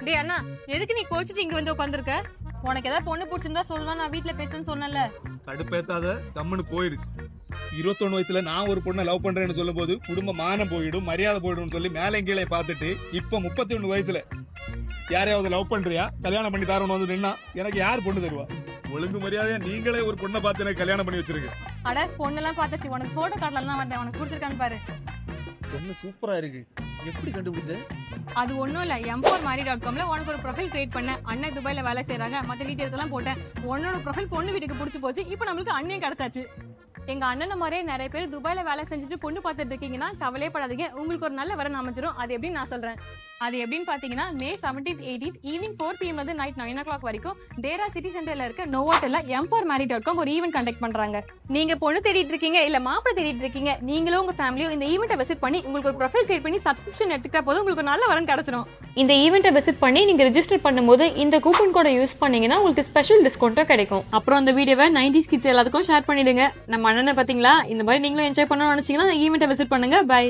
டேய் அண்ணா, எதுக்கு நீ கோச்சிட்டு இங்க வந்து உட்காந்துருக்க? உனக்கு ஏதாவது பொண்ணு பிடிச்சிருந்தா சொல்லலாம், நான் வீட்டுல பேசுறேன்னு சொன்னல. கடுப்பேத்தாத, கம்முன்னு போயிடு. 21 வயசுல நான் ஒரு பொண்ணை லவ் பண்றேன்னு சொல்லும் போது குடும்ப மானம் போயிடும், மரியாதை போயிடும் சொல்லி மேலே கீழே பார்த்துட்டு இப்ப 31 வயசுல யாரையாவது லவ் பண்றியா, கல்யாணம் பண்ணி தரணும் வந்து நின்னா எனக்கு யார் பொண்ணு தருவா? ஒழுங்கு மரியாதையா நீங்களே ஒரு பொண்ணை பார்த்து எனக்கு கல்யாணம் பண்ணி வச்சிருக்கு. அட பொண்ணெல்லாம் பார்த்தாச்சு, உனக்கு போட்டோ காட்டலாம் தான் வந்தேன். உனக்கு பிடிச்சிருக்கான்னு பாரு. பொண்ணு சூப்பரா இருக்கு, எப்படி கண்டுபிடிச்ச? அது ஒன்றும் இல்லை, m4marry.comல உனக்கு ஒரு ப்ரொஃபைல் கிரியேட் பண்ணேன். அண்ணன் துபாயில வேலை செய்யறாங்க, மற்ற டீட்டெயில்ஸ் எல்லாம் போட்டேன். உன்னோட ப்ரொஃபைல் பொண்ணு வீட்டுக்கு பிடிச்சி போச்சு. இப்போ நம்மளுக்கு அண்ணன் கிடைச்சாச்சு. எங்க அண்ணன் மாதிரியே நிறைய பேர் துபாயில வேலை செஞ்சுட்டு பொண்ணு பார்த்துட்டு இருக்கீங்கன்னா கவலைப்படாதீங்க, உங்களுக்கு ஒரு நல்ல வரன் அமைச்சிரும். அது எப்படின்னு நான் சொல்றேன். அது எப்படின்னு பாத்தீங்கன்னா, May 17th 18th evening 4 PM வந்து நைட் 9 o'clock வரைக்கும் டேரா சிட்டி சென்டர்ல இருக்க நோவாட்டல்ல m4marry.com ஒரு ஈவென்ட் கண்டக்ட் பண்றாங்க. நீங்க பொண்ணு தேடிட்டு இருக்கீங்க, இல்ல மாப்பிள்ளை தேடிட்டு இருக்கீங்க, நீங்களும் உங்க ஃபேமிலியும் இந்த ஈவெண்ட்டை விசிட் பண்ணி உங்களுக்கு ஒரு ப்ரொஃபைல் கிரியேட் பண்ணி சப்ஸ்கிரிப்ஷன் எடுத்துக்கிட்டா போதும், உங்களுக்கு ஒரு நல்ல வரன் கிடைச்சிடும். இந்த ஈவெண்ட்டை விசிட் பண்ணி நீங்க ரெஜிஸ்டர் பண்ணும்போது இந்த கூப்பன் கோடை யூஸ் பண்ணீங்கன்னா உங்களுக்கு ஸ்பெஷல் டிஸ்கவுண்ட்டும் கிடைக்கும். அப்புறம் அந்த வீடியோவை 90s கிட்ஸ் எல்லாத்துக்கும் ஷேர் பண்ணிடுங்க. நம்ம அண்ணனை பாத்தீங்களா, இந்த மாதிரி நீங்களும் என்ஜாய் பண்ணணும்னு நினைச்சீங்கன்னா ஈவெண்ட்டை விசிட் பண்ணுங்க. பை.